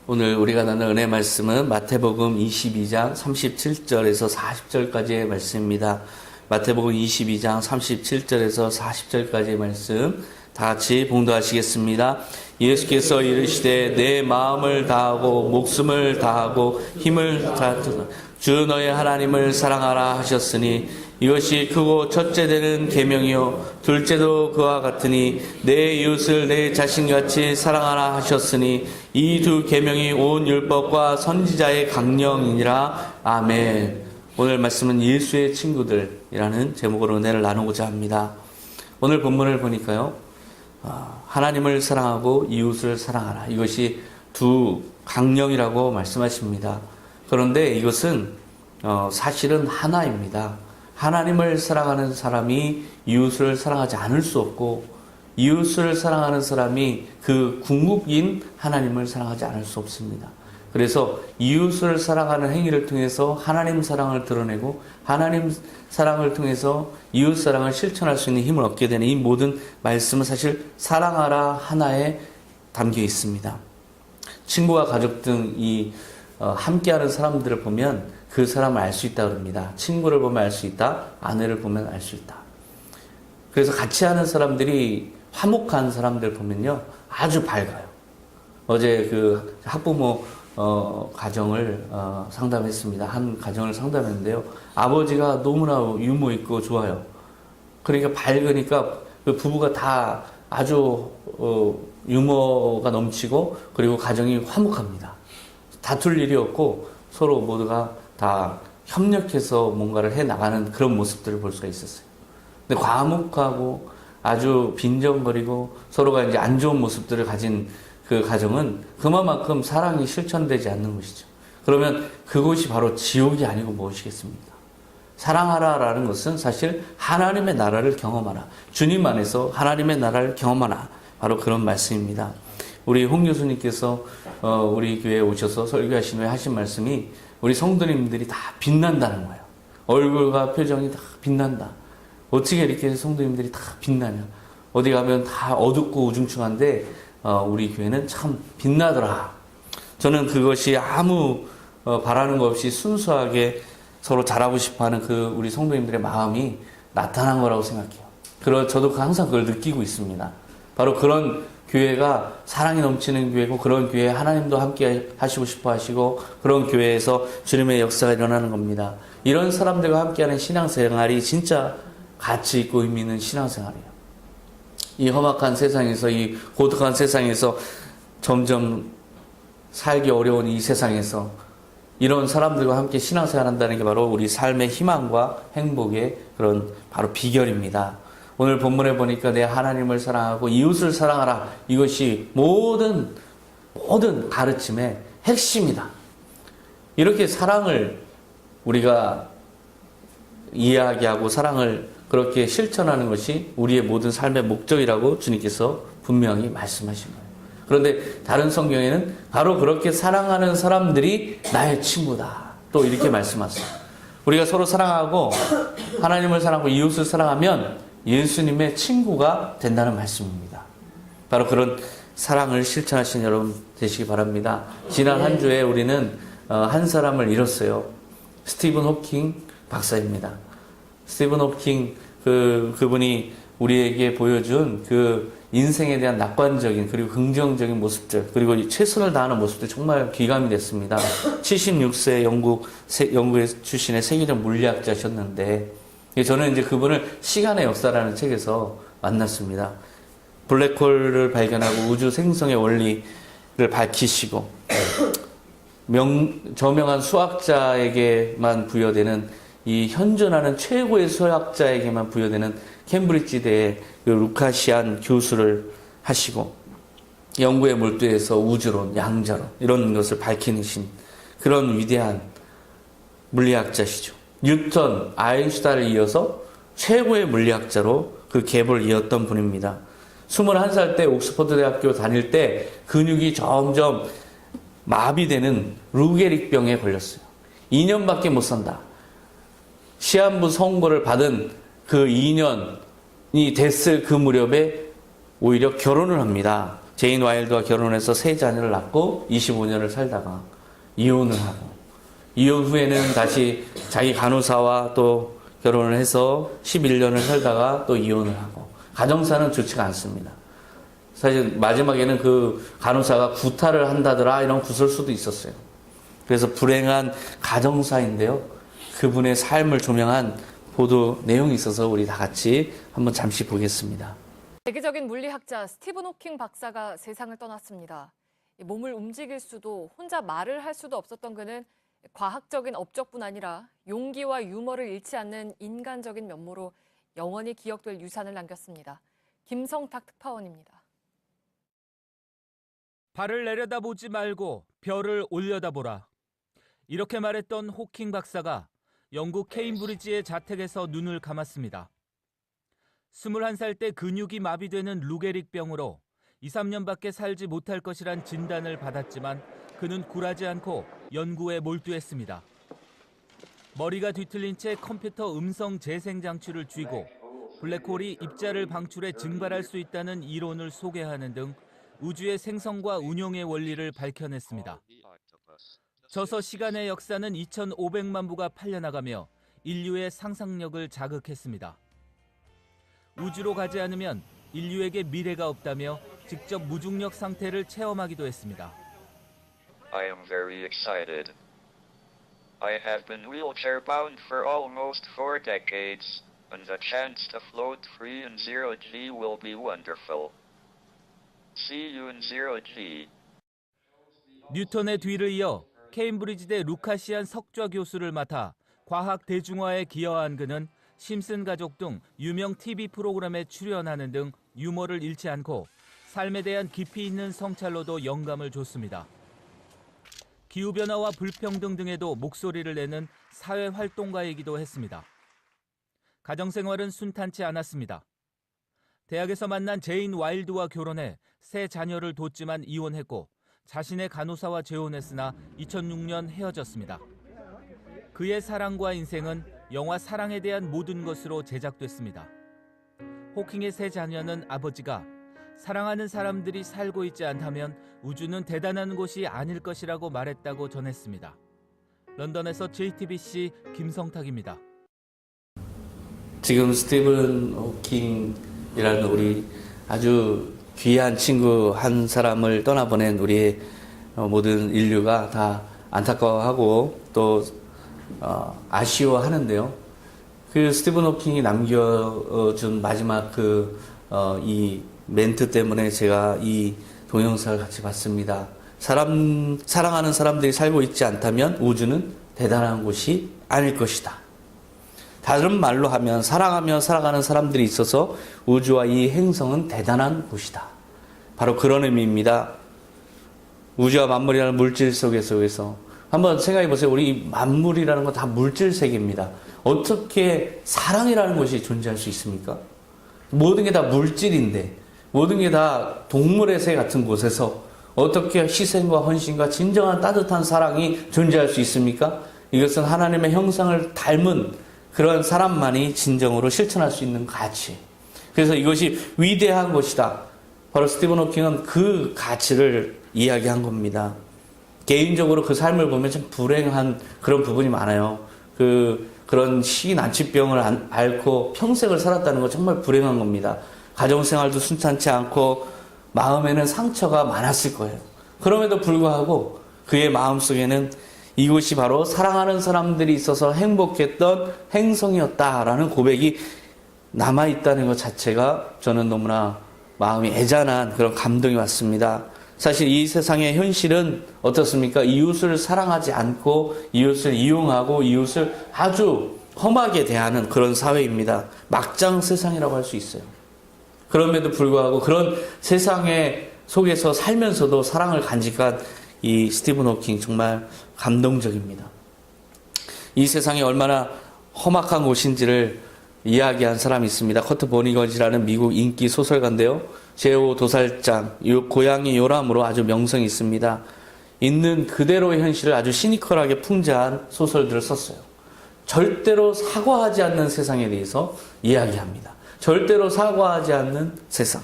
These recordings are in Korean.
오늘 우리가 나눌 은혜 말씀은 마태복음 22장 37절에서 40절까지의 말씀입니다. 마태복음 22장 37절에서 40절까지의 말씀 다 같이 봉독하시겠습니다. 예수께서 이르시되 내 마음을 다하고 목숨을 다하고 힘을 다하여 주 너의 하나님을 사랑하라 하셨으니 이것이 크고 첫째 되는 계명이요 둘째도 그와 같으니 내 이웃을 내 자신같이 사랑하라 하셨으니 이 두 계명이 온 율법과 선지자의 강령이니라. 아멘. 오늘 말씀은 예수의 친구들이라는 제목으로 은혜를 나누고자 합니다. 오늘 본문을 보니까요, 하나님을 사랑하고 이웃을 사랑하라, 이것이 두 강령이라고 말씀하십니다. 그런데 이것은 사실은 하나입니다. 하나님을 사랑하는 사람이 이웃을 사랑하지 않을 수 없고, 이웃을 사랑하는 사람이 그 궁극인 하나님을 사랑하지 않을 수 없습니다. 그래서 이웃을 사랑하는 행위를 통해서 하나님 사랑을 드러내고, 하나님 사랑을 통해서 이웃 사랑을 실천할 수 있는 힘을 얻게 되는 이 모든 말씀은 사실 사랑하라 하나에 담겨 있습니다. 친구와 가족 등 함께하는 사람들을 보면 그 사람을 알 수 있다 그럽니다. 친구를 보면 알 수 있다, 아내를 보면 알 수 있다. 그래서 같이 하는 사람들이, 화목한 사람들 보면요, 아주 밝아요. 어제 그 학부모 가정을 상담했습니다. 한 가정을 상담했는데요, 아버지가 너무나 유머 있고 좋아요. 그러니까 밝으니까 그 부부가 다 아주 유머가 넘치고, 그리고 가정이 화목합니다. 다툴 일이 없고 서로 모두가 다 협력해서 뭔가를 해 나가는 그런 모습들을 볼 수가 있었어요. 근데 과묵하고 아주 빈정거리고 서로가 이제 안 좋은 모습들을 가진 그 가정은 그만큼 사랑이 실천되지 않는 것이죠. 그러면 그곳이 바로 지옥이 아니고 무엇이겠습니까? 사랑하라라는 것은 사실 하나님의 나라를 경험하라, 주님 안에서 하나님의 나라를 경험하라, 바로 그런 말씀입니다. 우리 홍 교수님께서 우리 교회에 오셔서 설교하신 후에 하신 말씀이 우리 성도님들이 다 빛난다는 거예요. 얼굴과 표정이 다 빛난다. 어떻게 이렇게 성도님들이 다 빛나냐. 어디 가면 다 어둡고 우중충한데 우리 교회는 참 빛나더라. 저는 그것이 아무 바라는 것 없이 순수하게 서로 잘하고 싶어하는 그 우리 성도님들의 마음이 나타난 거라고 생각해요. 저도 항상 그걸 느끼고 있습니다. 바로 그런 교회가 사랑이 넘치는 교회고, 그런 교회에 하나님도 함께 하시고 싶어 하시고, 그런 교회에서 주님의 역사가 일어나는 겁니다. 이런 사람들과 함께하는 신앙생활이 진짜 가치 있고 의미 있는 신앙생활이에요. 이 험악한 세상에서, 이 고독한 세상에서, 점점 살기 어려운 이 세상에서 이런 사람들과 함께 신앙생활 한다는 게 바로 우리 삶의 희망과 행복의 그런 바로 비결입니다. 오늘 본문에 보니까 내 하나님을 사랑하고 이웃을 사랑하라, 이것이 모든 가르침의 핵심이다. 이렇게 사랑을 우리가 이야기하고 사랑을 그렇게 실천하는 것이 우리의 모든 삶의 목적이라고 주님께서 분명히 말씀하신 거예요. 그런데 다른 성경에는 바로 그렇게 사랑하는 사람들이 나의 친구다, 또 이렇게 말씀하세요. 우리가 서로 사랑하고 하나님을 사랑하고 이웃을 사랑하면 예수님의 친구가 된다는 말씀입니다. 바로 그런 사랑을 실천하신 여러분 되시기 바랍니다. 지난 한 주에 우리는 한 사람을 잃었어요. 스티븐 호킹 박사입니다. 스티븐 호킹 그분이 우리에게 보여준 그 인생에 대한 낙관적인 그리고 긍정적인 모습들, 그리고 최선을 다하는 모습들 정말 귀감이 됐습니다. 76세 영국에 출신의 세계적 물리학자셨는데, 저는 이제 그분을 시간의 역사라는 책에서 만났습니다. 블랙홀을 발견하고 우주 생성의 원리를 밝히시고, 저명한 수학자에게만 부여되는, 이 현존하는 최고의 수학자에게만 부여되는 캠브리지대의 그 루카시안 교수를 하시고, 연구에 몰두해서 우주론, 양자론 이런 것을 밝히신 그런 위대한 물리학자시죠. 뉴턴, 아인슈타인을 이어서 최고의 물리학자로 그 갭을 이었던 분입니다. 21살 때 옥스퍼드 대학교 다닐 때 근육이 점점 마비되는 루게릭병에 걸렸어요. 2년밖에 못 산다. 시한부 선고를 받은 그 2년이 됐을 그 무렵에 오히려 결혼을 합니다. 제인 와일드와 결혼해서 세 자녀를 낳고 25년을 살다가 이혼을 하고, 이혼 후에는 다시 자기 간호사와 또 결혼을 해서 11년을 살다가 또 이혼을 하고, 가정사는 좋지가 않습니다. 사실 마지막에는 그 간호사가 구타를 한다더라 이런 구설수도 있었어요. 그래서 불행한 가정사인데요. 그분의 삶을 조명한 보도 내용이 있어서 우리 다 같이 한번 잠시 보겠습니다. 세계적인 물리학자 스티븐 호킹 박사가 세상을 떠났습니다. 몸을 움직일 수도 혼자 말을 할 수도 없었던 그는 과학적인 업적뿐 아니라 용기와 유머를 잃지 않는 인간적인 면모로 영원히 기억될 유산을 남겼습니다. 김성탁 특파원입니다. 발을 내려다보지 말고 별을 올려다보라. 이렇게 말했던 호킹 박사가 영국 케임브리지의 자택에서 눈을 감았습니다. 21살 때 근육이 마비되는 루게릭병으로 2, 3년밖에 살지 못할 것이란 진단을 받았지만 그는 굴하지 않고 연구에 몰두했습니다. 머리가 뒤틀린 채 컴퓨터 음성 재생 장치를 쥐고 블랙홀이 입자를 방출해 증발할 수 있다는 이론을 소개하는 등 우주의 생성과 운용의 원리를 밝혀냈습니다. 저서 시간의 역사는 2,500만 부가 팔려나가며 인류의 상상력을 자극했습니다. 우주로 가지 않으면 인류에게 미래가 없다며 직접 무중력 상태를 체험하기도 했습니다. I am very excited. I have been wheelchair bound for almost 4 decades, and the chance to float free in zero G will be wonderful. See you in zero G. 뉴턴의 뒤를 이어 케임브리지대 루카시안 석좌 교수를 맡아 과학 대중화에 기여한 그는 심슨 가족 등 유명 TV 프로그램에 출연하는 등 유머를 잃지 않고 삶에 대한 깊이 있는 성찰로도 영감을 줬습니다. 기후변화와 불평등 등에도 목소리를 내는 사회활동가이기도 했습니다. 가정생활은 순탄치 않았습니다. 대학에서 만난 제인 와일드와 결혼해 세 자녀를 뒀지만 이혼했고 자신의 간호사와 재혼했으나 2006년 헤어졌습니다. 그의 사랑과 인생은 영화 사랑에 대한 모든 것으로 제작됐습니다. 호킹의 세 자녀는 아버지가 사랑하는 사람들이 살고 있지 않다면 우주는 대단한 곳이 아닐 것이라고 말했다고 전했습니다. 런던에서 JTBC 김성탁입니다. 지금 스티븐 호킹이라는 우리 아주 귀한 친구 한 사람을 떠나보낸 우리의 모든 인류가 다 안타까워하고 또 아쉬워하는데요. 그 스티븐 호킹이 남겨준 마지막 이 멘트 때문에 제가 이 동영상을 같이 봤습니다. 사랑하는 사람들이 살고 있지 않다면 우주는 대단한 곳이 아닐 것이다. 다른 말로 하면 사랑하며 살아가는 사람들이 있어서 우주와 이 행성은 대단한 곳이다. 바로 그런 의미입니다. 우주와 만물이라는 물질 속에서 한번 생각해 보세요. 우리 만물이라는 건 다 물질 세계입니다. 어떻게 사랑이라는 것이 존재할 수 있습니까? 모든 게 다 물질인데, 모든 게 다 동물의 새 같은 곳에서 어떻게 희생과 헌신과 진정한 따뜻한 사랑이 존재할 수 있습니까? 이것은 하나님의 형상을 닮은 그런 사람만이 진정으로 실천할 수 있는 가치. 그래서 이것이 위대한 것이다. 바로 스티븐 호킹은 그 가치를 이야기한 겁니다. 개인적으로 그 삶을 보면 참 불행한 그런 부분이 많아요. 그런 난치병을 앓고 평생을 살았다는 건 정말 불행한 겁니다. 가정생활도 순탄치 않고 마음에는 상처가 많았을 거예요. 그럼에도 불구하고 그의 마음속에는 이곳이 바로 사랑하는 사람들이 있어서 행복했던 행성이었다라는 고백이 남아있다는 것 자체가 저는 너무나 마음이 애잔한 그런 감동이 왔습니다. 사실 이 세상의 현실은 어떻습니까? 이웃을 사랑하지 않고 이웃을 이용하고 이웃을 아주 험하게 대하는 그런 사회입니다. 막장 세상이라고 할 수 있어요. 그럼에도 불구하고 그런 세상의 속에서 살면서도 사랑을 간직한 이 스티븐 호킹 정말 감동적입니다. 이 세상이 얼마나 험악한 곳인지를 이야기한 사람이 있습니다. 커트 버니건이라는 미국 인기 소설가인데요. 제5 도살장, 고양이 요람으로 아주 명성이 있습니다. 있는 그대로의 현실을 아주 시니컬하게 풍자한 소설들을 썼어요. 절대로 사과하지 않는 세상에 대해서 이야기합니다. 절대로 사과하지 않는 세상.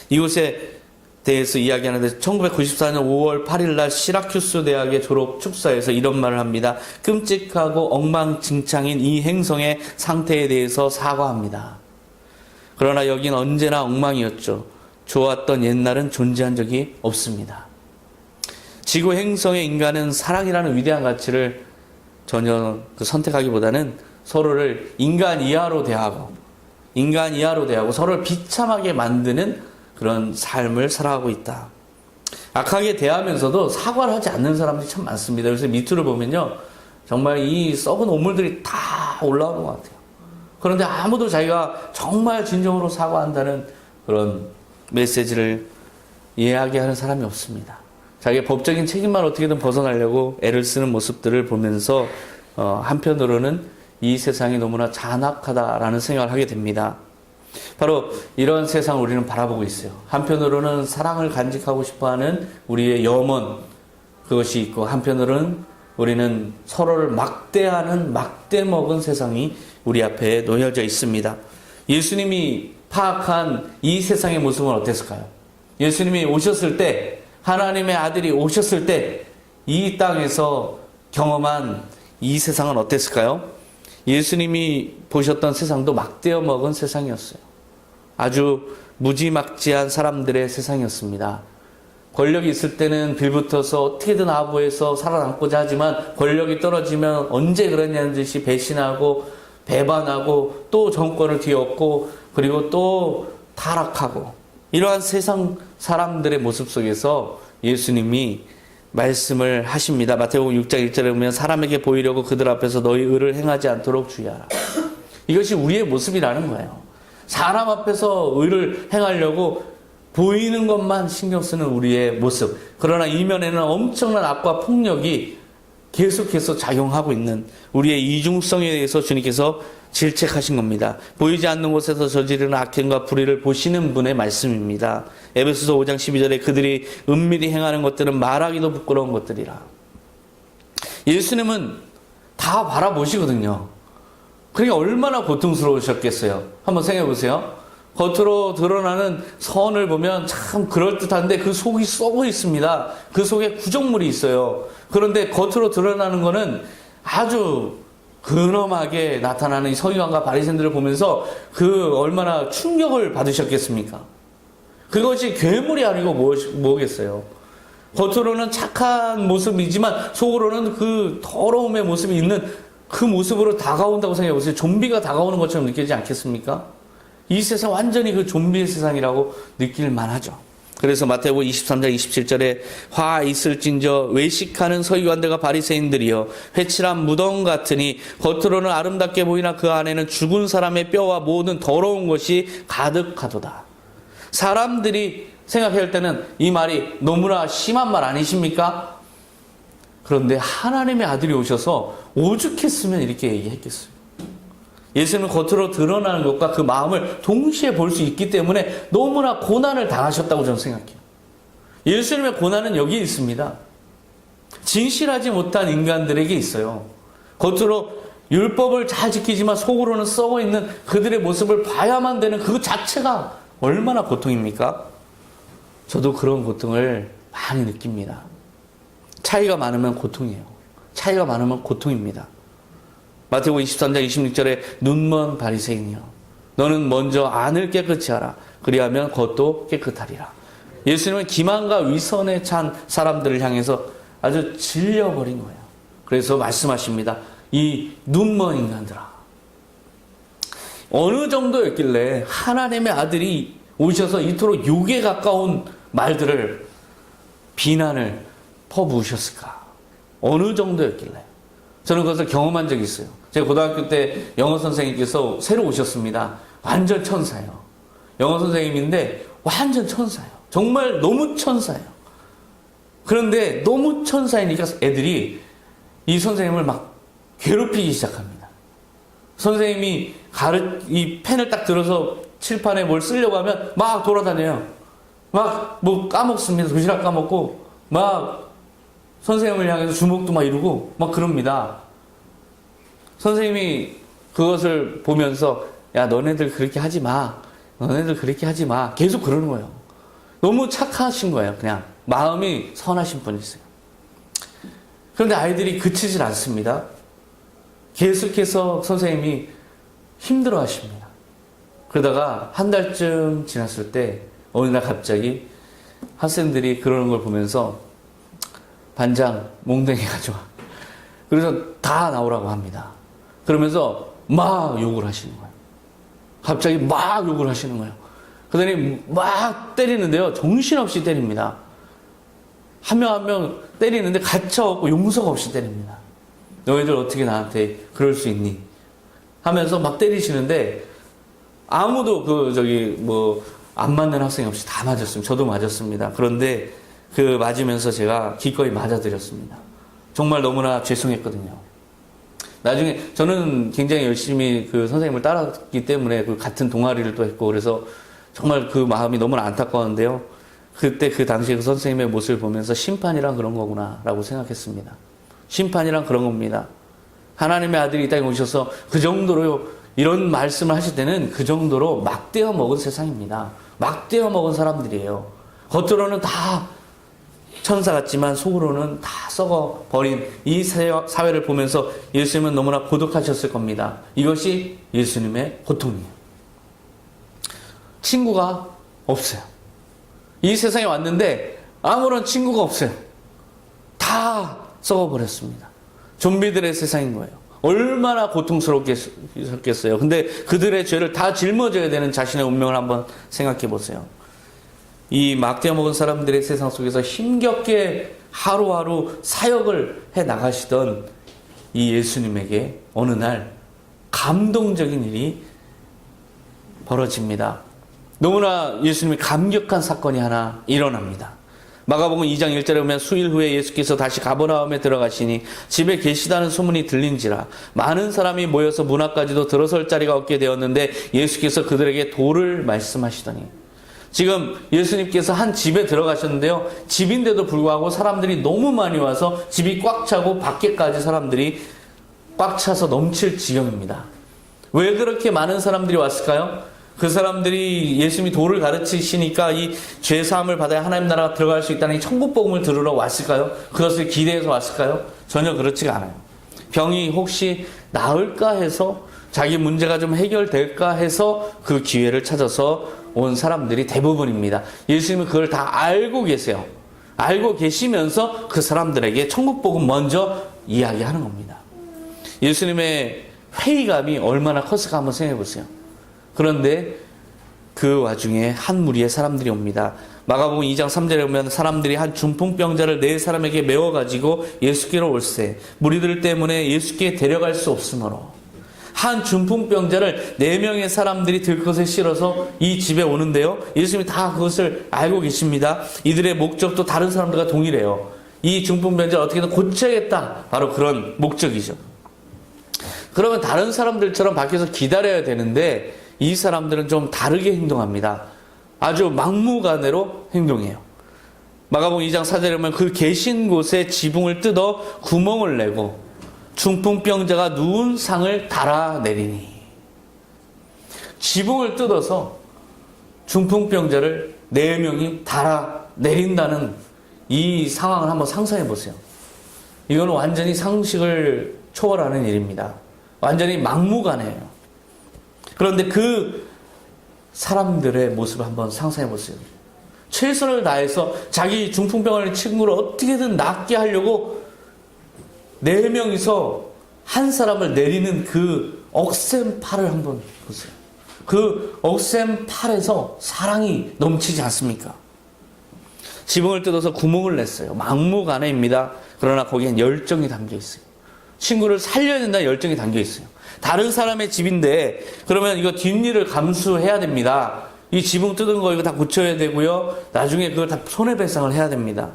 이곳에 대해서 이야기하는데 1994년 5월 8일 날 시라큐스 대학의 졸업 축사에서 이런 말을 합니다. 끔찍하고 엉망진창인 이 행성의 상태에 대해서 사과합니다. 그러나 여긴 언제나 엉망이었죠. 좋았던 옛날은 존재한 적이 없습니다. 지구 행성의 인간은 사랑이라는 위대한 가치를 전혀 선택하기보다는 서로를 인간 이하로 대하고 서로를 비참하게 만드는 그런 삶을 살아가고 있다. 악하게 대하면서도 사과를 하지 않는 사람들이 참 많습니다. 그래서 밑으로 보면요, 정말 이 썩은 오물들이 다 올라오는 것 같아요. 그런데 아무도 자기가 정말 진정으로 사과한다는 그런 메시지를 이해하게 하는 사람이 없습니다. 자기의 법적인 책임만 어떻게든 벗어나려고 애를 쓰는 모습들을 보면서 한편으로는 이 세상이 너무나 잔악하다라는 생각을 하게 됩니다. 바로 이런 세상을 우리는 바라보고 있어요. 한편으로는 사랑을 간직하고 싶어하는 우리의 염원, 그것이 있고, 한편으로는 우리는 서로를 막대하는 막대먹은 세상이 우리 앞에 놓여져 있습니다. 예수님이 파악한 이 세상의 모습은 어땠을까요? 예수님이 오셨을 때, 하나님의 아들이 오셨을 때 이 땅에서 경험한 이 세상은 어땠을까요? 예수님이 보셨던 세상도 막대어 먹은 세상이었어요. 아주 무지막지한 사람들의 세상이었습니다. 권력이 있을 때는 빌붙어서 어떻게든 아부해서 살아남고자 하지만, 권력이 떨어지면 언제 그러냐는 듯이 배신하고 배반하고 또 정권을 뒤엎고 그리고 또 타락하고, 이러한 세상 사람들의 모습 속에서 예수님이 말씀을 하십니다. 마태복음 6장 1절에 보면 사람에게 보이려고 그들 앞에서 너희 의를 행하지 않도록 주의하라. 이것이 우리의 모습이라는 거예요. 사람 앞에서 의를 행하려고 보이는 것만 신경 쓰는 우리의 모습. 그러나 이면에는 엄청난 악과 폭력이 계속해서 작용하고 있는 우리의 이중성에 대해서 주님께서 질책하신 겁니다. 보이지 않는 곳에서 저지르는 악행과 불의를 보시는 분의 말씀입니다. 에베소서 5장 12절에 그들이 은밀히 행하는 것들은 말하기도 부끄러운 것들이라. 예수님은 다 바라보시거든요. 그러니까 얼마나 고통스러우셨겠어요. 한번 생각해 보세요. 겉으로 드러나는 선을 보면 참 그럴듯한데 그 속이 썩어 있습니다. 그 속에 구정물이 있어요. 그런데 겉으로 드러나는 거는 아주 근엄하게 나타나는 이 서기관과 바리새인들을 보면서 그 얼마나 충격을 받으셨겠습니까? 그것이 괴물이 아니고 뭐겠어요? 겉으로는 착한 모습이지만 속으로는 그 더러움의 모습이 있는 그 모습으로 다가온다고 생각해 보세요. 좀비가 다가오는 것처럼 느끼지 않겠습니까? 이 세상 완전히 그 좀비의 세상이라고 느낄 만하죠. 그래서 마태복음 23장 27절에 화 있을진저 외식하는 서기관들과 바리새인들이여 회칠한 무덤 같으니 겉으로는 아름답게 보이나 그 안에는 죽은 사람의 뼈와 모든 더러운 것이 가득하도다. 사람들이 생각할 때는 이 말이 너무나 심한 말 아니십니까? 그런데 하나님의 아들이 오셔서 오죽했으면 이렇게 얘기했겠어요. 예수님은 겉으로 드러나는 것과 그 마음을 동시에 볼 수 있기 때문에 너무나 고난을 당하셨다고 저는 생각해요. 예수님의 고난은 여기 있습니다. 진실하지 못한 인간들에게 있어요. 겉으로 율법을 잘 지키지만 속으로는 썩어 있는 그들의 모습을 봐야만 되는 그 자체가 얼마나 고통입니까? 저도 그런 고통을 많이 느낍니다. 차이가 많으면 고통이에요. 차이가 많으면 고통입니다. 마태복음 23장 26절에 눈먼 바리새인이여 너는 먼저 안을 깨끗이 하라. 그리하면 겉도 깨끗하리라. 예수님은 기만과 위선에 찬 사람들을 향해서 아주 질려버린 거예요. 그래서 말씀하십니다. 이 눈먼 인간들아. 어느 정도였길래 하나님의 아들이 오셔서 이토록 욕에 가까운 말들을, 비난을 퍼부으셨을까? 어느 정도였길래? 저는 그것을 경험한 적이 있어요. 제가 고등학교 때 영어 선생님께서 새로 오셨습니다. 완전 천사예요. 영어 선생님인데 완전 천사예요. 정말 너무 천사예요. 그런데 너무 천사이니까 애들이 이 선생님을 막 괴롭히기 시작합니다. 선생님이 이 펜을 딱 들어서 칠판에 뭘 쓰려고 하면 막 돌아다녀요. 막 뭐 까먹습니다. 도시락 까먹고 막 선생님을 향해서 주먹도 막 이루고 막 그럽니다. 선생님이 그것을 보면서 야 너네들 그렇게 하지 마. 너네들 그렇게 하지 마. 계속 그러는 거예요. 너무 착하신 거예요. 그냥 마음이 선하신 분이세요. 그런데 아이들이 그치질 않습니다. 계속해서 선생님이 힘들어 하십니다. 그러다가 한 달쯤 지났을 때 어느 날 갑자기 학생들이 그러는 걸 보면서 반장 몽댕이 가져와. 그래서 다 나오라고 합니다. 그러면서 막 욕을 하시는 거예요. 갑자기 막 욕을 하시는 거예요. 그러더니 막 때리는데요. 정신없이 때립니다. 한 명 한 명 때리는데 가차없고 용서가 없이 때립니다. 너희들 어떻게 나한테 그럴 수 있니? 하면서 막 때리시는데 아무도 안 맞는 학생이 없이 다 맞았습니다. 저도 맞았습니다. 그런데 그 맞으면서 제가 기꺼이 맞아드렸습니다. 정말 너무나 죄송했거든요. 나중에 저는 굉장히 열심히 그 선생님을 따랐기 때문에 그 같은 동아리를 또 했고 그래서 정말 그 마음이 너무나 안타까웠는데요. 그때 그 당시에 그 선생님의 모습을 보면서 심판이란 그런 거구나 라고 생각했습니다. 심판이란 그런 겁니다. 하나님의 아들이 이 땅에 오셔서 그 정도로 이런 말씀을 하실 때는 그 정도로 막대어 먹은 세상입니다. 막대어 먹은 사람들이에요. 겉으로는 다 천사 같지만 속으로는 다 썩어버린 이 사회를 보면서 예수님은 너무나 고독하셨을 겁니다. 이것이 예수님의 고통이에요. 친구가 없어요. 이 세상에 왔는데 아무런 친구가 없어요. 다 썩어버렸습니다. 좀비들의 세상인 거예요. 얼마나 고통스럽겠어요. 근데 그들의 죄를 다 짊어져야 되는 자신의 운명을 한번 생각해 보세요. 이 막대어 먹은 사람들의 세상 속에서 힘겹게 하루하루 사역을 해 나가시던 이 예수님에게 어느 날 감동적인 일이 벌어집니다. 너무나 예수님이 감격한 사건이 하나 일어납니다. 마가복음 2장 1절에 보면 수일 후에 예수께서 다시 가버나움에 들어가시니 집에 계시다는 소문이 들린지라 많은 사람이 모여서 문 앞까지도 들어설 자리가 없게 되었는데 예수께서 그들에게 도를 말씀하시더니 지금 예수님께서 한 집에 들어가셨는데요. 집인데도 불구하고 사람들이 너무 많이 와서 집이 꽉 차고 밖에까지 사람들이 꽉 차서 넘칠 지경입니다. 왜 그렇게 많은 사람들이 왔을까요? 그 사람들이 예수님이 도를 가르치시니까 이 죄사함을 받아야 하나님 나라가 들어갈 수 있다는 이 천국 복음을 들으러 왔을까요? 그것을 기대해서 왔을까요? 전혀 그렇지가 않아요. 병이 혹시 나을까 해서 자기 문제가 좀 해결될까 해서 그 기회를 찾아서 온 사람들이 대부분입니다. 예수님은 그걸 다 알고 계세요. 알고 계시면서 그 사람들에게 천국 복음 먼저 이야기하는 겁니다. 예수님의 회의감이 얼마나 컸을까 한번 생각해 보세요. 그런데 그 와중에 한 무리의 사람들이 옵니다. 마가복음 2장 3절에 보면 사람들이 한 중풍병자를 네 사람에게 메워가지고 예수께로 올세 무리들 때문에 예수께 데려갈 수 없으므로 한 중풍병자를 4명의 사람들이 들것에 실어서 이 집에 오는데요. 예수님이 다 그것을 알고 계십니다. 이들의 목적도 다른 사람들과 동일해요. 이 중풍병자를 어떻게든 고쳐야겠다. 바로 그런 목적이죠. 그러면 다른 사람들처럼 밖에서 기다려야 되는데 이 사람들은 좀 다르게 행동합니다. 아주 막무가내로 행동해요. 마가복음 2장 4절에 보면 그 계신 곳에 지붕을 뜯어 구멍을 내고 중풍병자가 누운 상을 달아내리니 지붕을 뜯어서 중풍병자를 4명이 달아내린다는 이 상황을 한번 상상해 보세요. 이건 완전히 상식을 초월하는 일입니다. 완전히 막무가내예요. 그런데 그 사람들의 모습을 한번 상상해 보세요. 최선을 다해서 자기 중풍병을 친구를 어떻게든 낫게 하려고 4명이서 한 사람을 내리는 그 억센 팔을 한번 보세요. 그 억센 팔에서 사랑이 넘치지 않습니까? 지붕을 뜯어서 구멍을 냈어요. 막무가내입니다. 그러나 거기엔 열정이 담겨 있어요. 친구를 살려야 된다는 열정이 담겨 있어요. 다른 사람의 집인데 그러면 이거 뒷일을 감수해야 됩니다. 이 지붕 뜯은 거 이거 다 고쳐야 되고요. 나중에 그걸 다 손해배상을 해야 됩니다.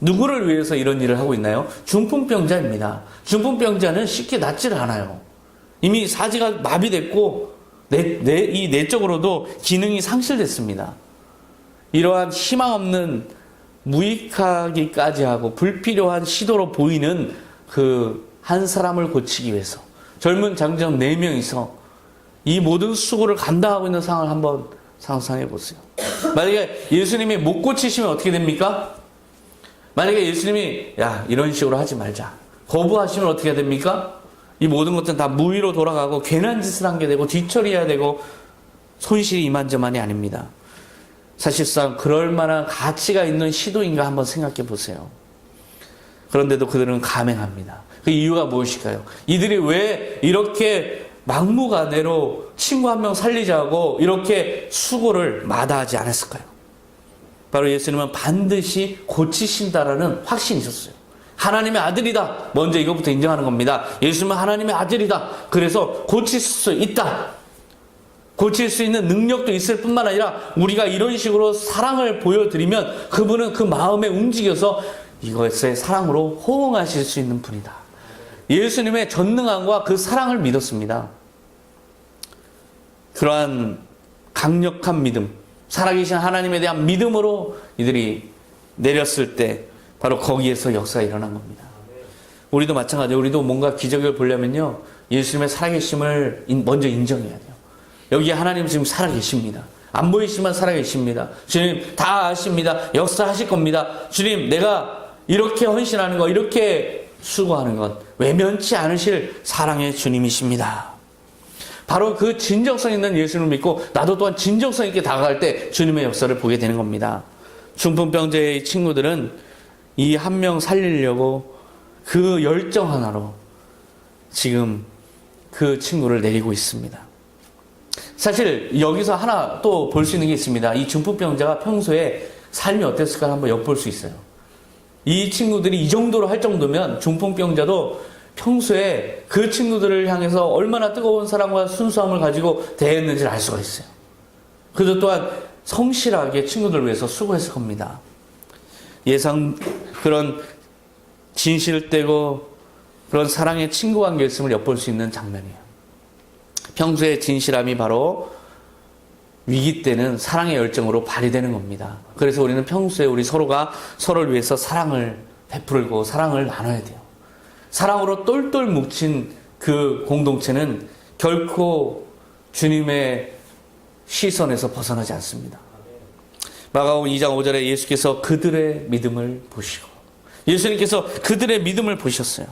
누구를 위해서 이런 일을 하고 있나요? 중풍병자입니다. 중풍병자는 쉽게 낫지를 않아요. 이미 사지가 마비됐고 이 내적으로도 기능이 상실됐습니다. 이러한 희망 없는 무익하기까지 하고 불필요한 시도로 보이는 그 한 사람을 고치기 위해서 젊은 장정 4명이서 이 모든 수고를 감당하고 있는 상황을 한번 상상해 보세요. 만약에 예수님이 못 고치시면 어떻게 됩니까? 만약에 예수님이 야 이런 식으로 하지 말자 거부하시면 어떻게 됩니까? 이 모든 것들은 다 무위로 돌아가고 괜한 짓을 한 게 되고 뒤처리해야 되고 손실이 이만저만이 아닙니다. 사실상 그럴 만한 가치가 있는 시도인가 한번 생각해 보세요. 그런데도 그들은 감행합니다. 그 이유가 무엇일까요? 이들이 왜 이렇게 막무가내로 친구 한 명 살리자고 이렇게 수고를 마다하지 않았을까요? 바로 예수님은 반드시 고치신다라는 확신이 있었어요. 하나님의 아들이다. 먼저 이것부터 인정하는 겁니다. 예수님은 하나님의 아들이다. 그래서 고칠 수 있다. 고칠 수 있는 능력도 있을 뿐만 아니라 우리가 이런 식으로 사랑을 보여드리면 그분은 그 마음에 움직여서 이것의 사랑으로 호응하실 수 있는 분이다. 예수님의 전능함과 그 사랑을 믿었습니다. 그러한 강력한 믿음, 살아계신 하나님에 대한 믿음으로 이들이 내렸을 때 바로 거기에서 역사가 일어난 겁니다. 우리도 마찬가지예요. 우리도 뭔가 기적을 보려면요, 예수님의 살아계심을 먼저 인정해야 돼요. 여기 하나님 지금 살아계십니다. 안 보이시지만 살아계십니다. 주님 다 아십니다. 역사하실 겁니다. 주님 내가 이렇게 헌신하는 것, 이렇게 수고하는 것 외면치 않으실 사랑의 주님이십니다. 바로 그 진정성 있는 예수님을 믿고 나도 또한 진정성 있게 다가갈 때 주님의 역사를 보게 되는 겁니다. 중풍병자의 친구들은 이 한 명 살리려고 그 열정 하나로 지금 그 친구를 내리고 있습니다. 사실 여기서 하나 또 볼 수 있는 게 있습니다. 이 중풍병자가 평소에 삶이 어땠을까 한번 엿볼 수 있어요. 이 친구들이 이 정도로 할 정도면 중풍병자도 평소에 그 친구들을 향해서 얼마나 뜨거운 사랑과 순수함을 가지고 대했는지를 알 수가 있어요. 그저 또한 성실하게 친구들을 위해서 수고했을 겁니다. 예상 그런 진실되고 그런 사랑의 친구 관계였음을 엿볼 수 있는 장면이에요. 평소의 진실함이 바로 위기 때는 사랑의 열정으로 발휘되는 겁니다. 그래서 우리는 평소에 우리 서로가 서로를 위해서 사랑을 베풀고 사랑을 나눠야 돼요. 사랑으로 똘똘 뭉친 그 공동체는 결코 주님의 시선에서 벗어나지 않습니다. 마가복음 2장 5절에 예수께서 그들의 믿음을 보시고, 예수님께서 그들의 믿음을 보셨어요.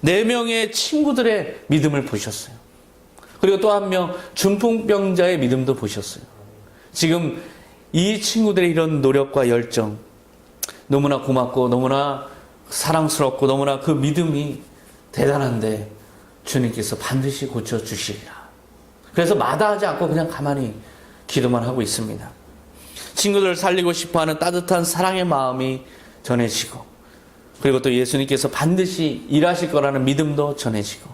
4명의 친구들의 믿음을 보셨어요. 그리고 또 한 명 중풍병자의 믿음도 보셨어요. 지금 이 친구들의 이런 노력과 열정 너무나 고맙고 너무나 사랑스럽고 너무나 그 믿음이 대단한데 주님께서 반드시 고쳐주시리라. 그래서 마다하지 않고 그냥 가만히 기도만 하고 있습니다. 친구들을 살리고 싶어하는 따뜻한 사랑의 마음이 전해지고, 그리고 또 예수님께서 반드시 일하실 거라는 믿음도 전해지고,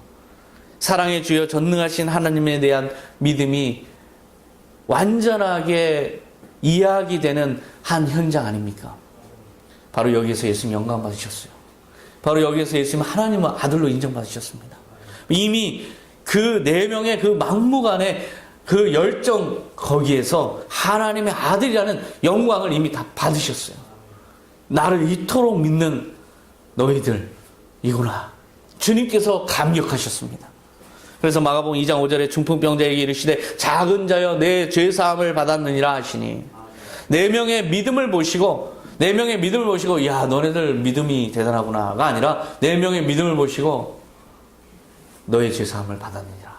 사랑의 주여 전능하신 하나님에 대한 믿음이 완전하게 이야기되는 한 현장 아닙니까? 바로 여기에서 예수님 영광 받으셨어요. 바로 여기에서 예수님 하나님의 아들로 인정받으셨습니다. 이미 그 4명의 그 막무가내 그 열정 거기에서 하나님의 아들이라는 영광을 이미 다 받으셨어요. 나를 이토록 믿는 너희들이구나. 주님께서 감격하셨습니다. 그래서 마가복음 2장 5절에 중풍병자에게 이르시되 작은 자여 내 죄사함을 받았느니라 하시니, 4명의 믿음을 보시고, 4명의 믿음을 보시고 야 너네들 믿음이 대단하구나가 아니라 4명의 믿음을 보시고 너의 죄사함을 받았느니라.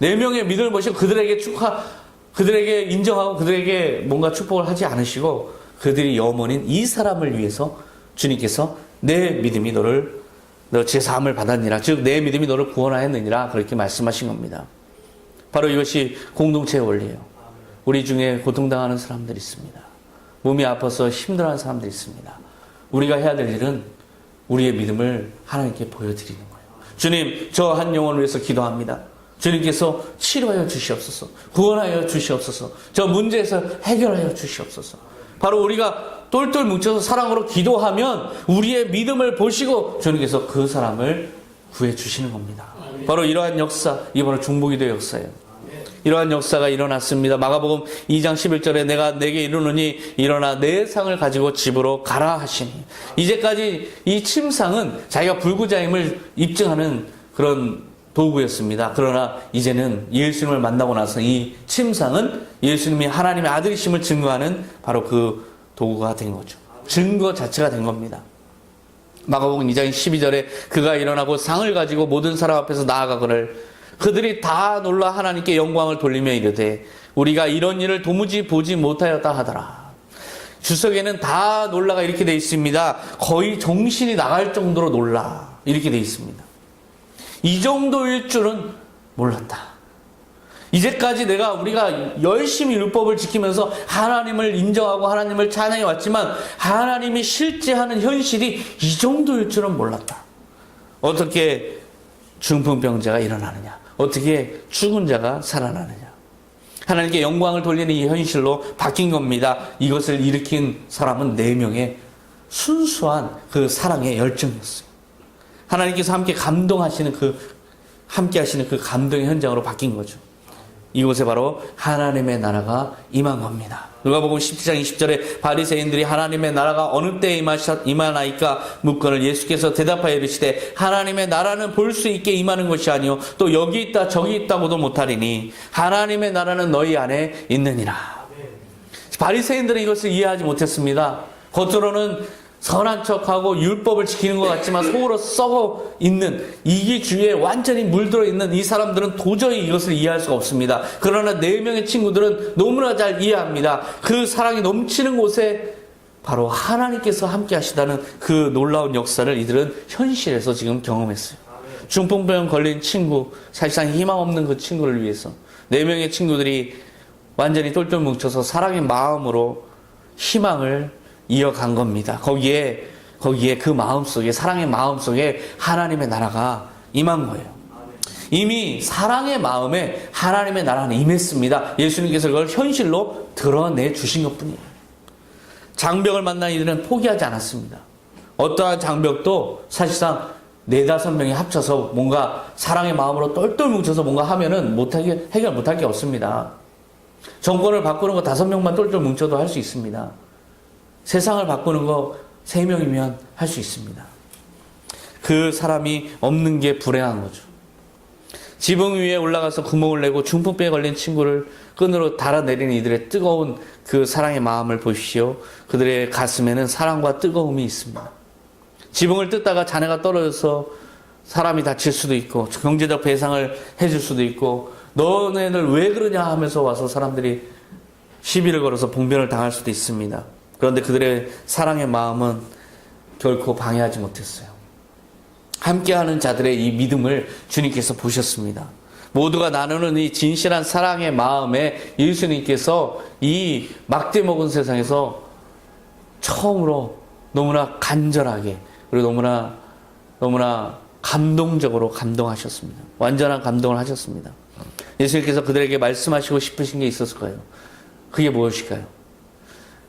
4명의 믿음을 보시고 그들에게 인정하고 그들에게 뭔가 축복을 하지 않으시고, 그들이 염원인 이 사람을 위해서 주님께서 내 믿음이 너 죄사함을 받았느니라, 즉 내 믿음이 너를 구원하였느니라, 그렇게 말씀하신 겁니다. 바로 이것이 공동체의 원리예요. 우리 중에 고통당하는 사람들이 있습니다. 몸이 아파서 힘들어하는 사람들이 있습니다. 우리가 해야 될 일은 우리의 믿음을 하나님께 보여드리는 거예요. 주님, 저 한 영혼을 위해서 기도합니다. 주님께서 치료하여 주시옵소서, 구원하여 주시옵소서, 저 문제에서 해결하여 주시옵소서. 바로 우리가 똘똘 뭉쳐서 사랑으로 기도하면 우리의 믿음을 보시고 주님께서 그 사람을 구해주시는 겁니다. 바로 이러한 역사, 이 바로 중보기도의 역사예요. 이러한 역사가 일어났습니다. 마가복음 2장 11절에 내가 내게 이르노니 일어나 내 상을 가지고 집으로 가라 하시니, 이제까지 이 침상은 자기가 불구자임을 입증하는 그런 도구였습니다. 그러나 이제는 예수님을 만나고 나서 이 침상은 예수님이 하나님의 아들이심을 증거하는 바로 그 도구가 된 거죠. 증거 자체가 된 겁니다. 마가복음 2장 12절에 그가 일어나고 상을 가지고 모든 사람 앞에서 나아가거늘 그들이 다 놀라 하나님께 영광을 돌리며 이르되 우리가 이런 일을 도무지 보지 못하였다 하더라. 주석에는 다 놀라가 이렇게 되어 있습니다. 거의 정신이 나갈 정도로 놀라 이렇게 되어 있습니다. 이 정도일 줄은 몰랐다. 이제까지 우리가 열심히 율법을 지키면서 하나님을 인정하고 하나님을 찬양해 왔지만 하나님이 실제 하는 현실이 이 정도일 줄은 몰랐다. 어떻게 중풍병자가 일어나느냐? 어떻게 죽은 자가 살아나느냐? 하나님께 영광을 돌리는 이 현실로 바뀐 겁니다. 이것을 일으킨 사람은 4명의 순수한 그 사랑의 열정이었어요. 하나님께서 함께 감동하시는 함께 하시는 그 감동의 현장으로 바뀐 거죠. 이곳에 바로 하나님의 나라가 임한 겁니다. 누가복음 17장 20절에 바리새인들이 하나님의 나라가 어느 때에 임하나이까 묻거늘 예수께서 대답하여 이르시되 하나님의 나라는 볼 수 있게 임하는 것이 아니요 또 여기 있다 저기 있다고도 못하리니 하나님의 나라는 너희 안에 있느니라. 바리새인들은 이것을 이해하지 못했습니다. 겉으로는 선한 척하고 율법을 지키는 것 같지만 속으로 썩어 있는 이기주의에 완전히 물들어 있는 이 사람들은 도저히 이것을 이해할 수가 없습니다. 그러나 4명의 친구들은 너무나 잘 이해합니다. 그 사랑이 넘치는 곳에 바로 하나님께서 함께 하시다는 그 놀라운 역사를 이들은 현실에서 지금 경험했어요. 중풍병 걸린 친구, 사실상 희망 없는 그 친구를 위해서 4명의 친구들이 완전히 똘똘 뭉쳐서 사랑의 마음으로 희망을 이어간 겁니다. 거기에 그 마음속에 사랑의 마음속에 하나님의 나라가 임한 거예요. 이미 사랑의 마음에 하나님의 나라는 임했습니다. 예수님께서 그걸 현실로 드러내 주신 것뿐이에요. 장벽을 만난 이들은 포기하지 않았습니다. 어떠한 장벽도 사실상 4-5명이 합쳐서 뭔가 사랑의 마음으로 똘똘 뭉쳐서 뭔가 하면은 해결 못할 게 없습니다. 정권을 바꾸는 거 5명만 똘똘 뭉쳐도 할 수 있습니다. 세상을 바꾸는 거 3명이면 할 수 있습니다. 그 사람이 없는 게 불행한 거죠. 지붕 위에 올라가서 구멍을 내고 중풍병에 걸린 친구를 끈으로 달아내리는 이들의 뜨거운 그 사랑의 마음을 보십시오. 그들의 가슴에는 사랑과 뜨거움이 있습니다. 지붕을 뜯다가 잔해가 떨어져서 사람이 다칠 수도 있고 경제적 배상을 해줄 수도 있고 너네들 왜 그러냐 하면서 와서 사람들이 시비를 걸어서 봉변을 당할 수도 있습니다. 그런데 그들의 사랑의 마음은 결코 방해하지 못했어요. 함께하는 자들의 이 믿음을 주님께서 보셨습니다. 모두가 나누는 이 진실한 사랑의 마음에 예수님께서 이 막대 먹은 세상에서 처음으로 너무나 간절하게 그리고 너무나 감동적으로 감동하셨습니다. 완전한 감동을 하셨습니다. 예수님께서 그들에게 말씀하시고 싶으신 게 있었을 거예요. 그게 무엇일까요?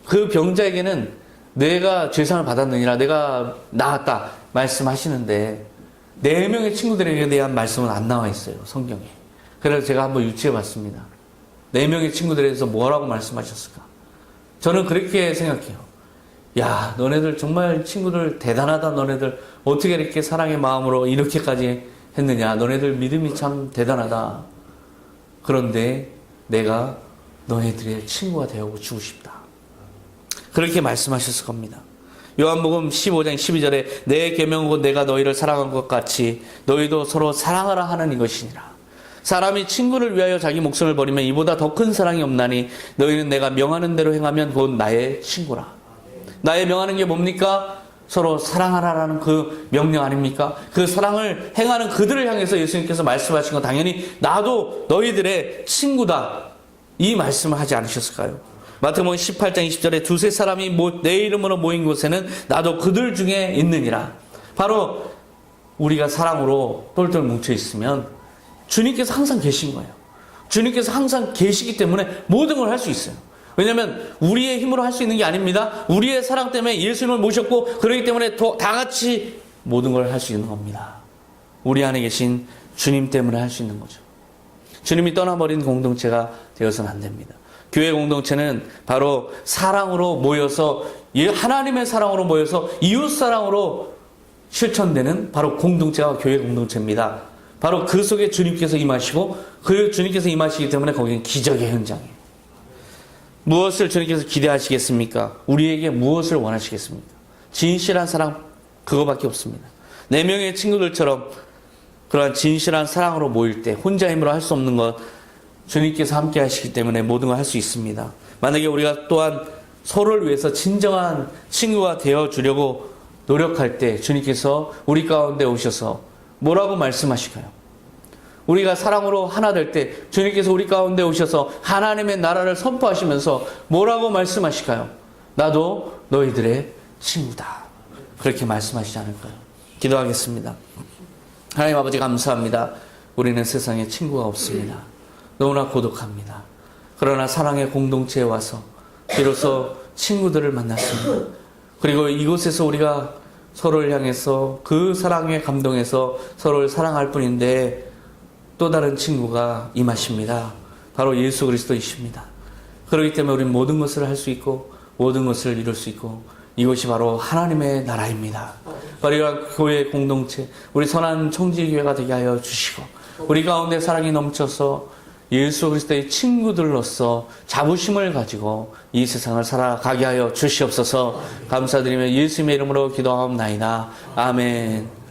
그 병자에게는 내가 죄상을 받았느니라 내가 나았다 말씀하시는데 4명의 친구들에게 대한 말씀은 안 나와 있어요. 성경에. 그래서 제가 한번 유추해 봤습니다. 4명의 친구들에 대해서 뭐라고 말씀하셨을까? 저는 그렇게 생각해요. 야, 너네들 정말 친구들 대단하다. 너네들 어떻게 이렇게 사랑의 마음으로 이렇게까지 했느냐. 너네들 믿음이 참 대단하다. 그런데 내가 너희들의 친구가 되어주고 싶다. 그렇게 말씀하셨을 겁니다. 요한복음 15장 12절에 내 계명은 내가 너희를 사랑한 것 같이 너희도 서로 사랑하라 하는 이것이니라. 사람이 친구를 위하여 자기 목숨을 버리면 이보다 더 큰 사랑이 없나니 너희는 내가 명하는 대로 행하면 곧 나의 친구라. 나의 명하는 게 뭡니까? 서로 사랑하라라는 그 명령 아닙니까? 그 사랑을 행하는 그들을 향해서 예수님께서 말씀하신 건 당연히 나도 너희들의 친구다. 이 말씀을 하지 않으셨을까요? 마태복음 18장 20절에 2-3사람이 내 이름으로 모인 곳에는 나도 그들 중에 있느니라. 바로 우리가 사랑으로 똘똘 뭉쳐 있으면 주님께서 항상 계신 거예요. 주님께서 항상 계시기 때문에 모든 걸 할 수 있어요. 왜냐하면 우리의 힘으로 할 수 있는 게 아닙니다. 우리의 사랑 때문에 예수님을 모셨고 그렇기 때문에 다 같이 모든 걸 할 수 있는 겁니다. 우리 안에 계신 주님 때문에 할 수 있는 거죠. 주님이 떠나버린 공동체가 되어서는 안 됩니다. 교회 공동체는 바로 사랑으로 모여서 하나님의 사랑으로 모여서 이웃 사랑으로 실천되는 바로 공동체가 교회 공동체입니다. 바로 그 속에 주님께서 임하시고 그 주님께서 임하시기 때문에 거기는 기적의 현장이에요. 무엇을 주님께서 기대하시겠습니까? 우리에게 무엇을 원하시겠습니까? 진실한 사랑, 그거밖에 없습니다. 4명의 친구들처럼 그러한 진실한 사랑으로 모일 때 혼자 힘으로 할 수 없는 것 주님께서 함께 하시기 때문에 모든 걸 할 수 있습니다. 만약에 우리가 또한 서로를 위해서 진정한 친구가 되어주려고 노력할 때 주님께서 우리 가운데 오셔서 뭐라고 말씀하실까요? 우리가 사랑으로 하나 될 때 주님께서 우리 가운데 오셔서 하나님의 나라를 선포하시면서 뭐라고 말씀하실까요? 나도 너희들의 친구다. 그렇게 말씀하시지 않을까요? 기도하겠습니다. 하나님 아버지 감사합니다. 우리는 세상에 친구가 없습니다. 너무나 고독합니다. 그러나 사랑의 공동체에 와서 비로소 친구들을 만났습니다. 그리고 이곳에서 우리가 서로를 향해서 그 사랑에 감동해서 서로를 사랑할 뿐인데 또 다른 친구가 임하십니다. 바로 예수 그리스도이십니다. 그렇기 때문에 우리는 모든 것을 할 수 있고 모든 것을 이룰 수 있고 이것이 바로 하나님의 나라입니다. 바로 이러한 교회 공동체, 우리 선한 청지교회가 되게 하여 주시고 우리 가운데 사랑이 넘쳐서 예수 그리스도의 친구들로서 자부심을 가지고 이 세상을 살아가게 하여 주시옵소서. 감사드리며 예수님의 이름으로 기도하옵나이다. 아멘.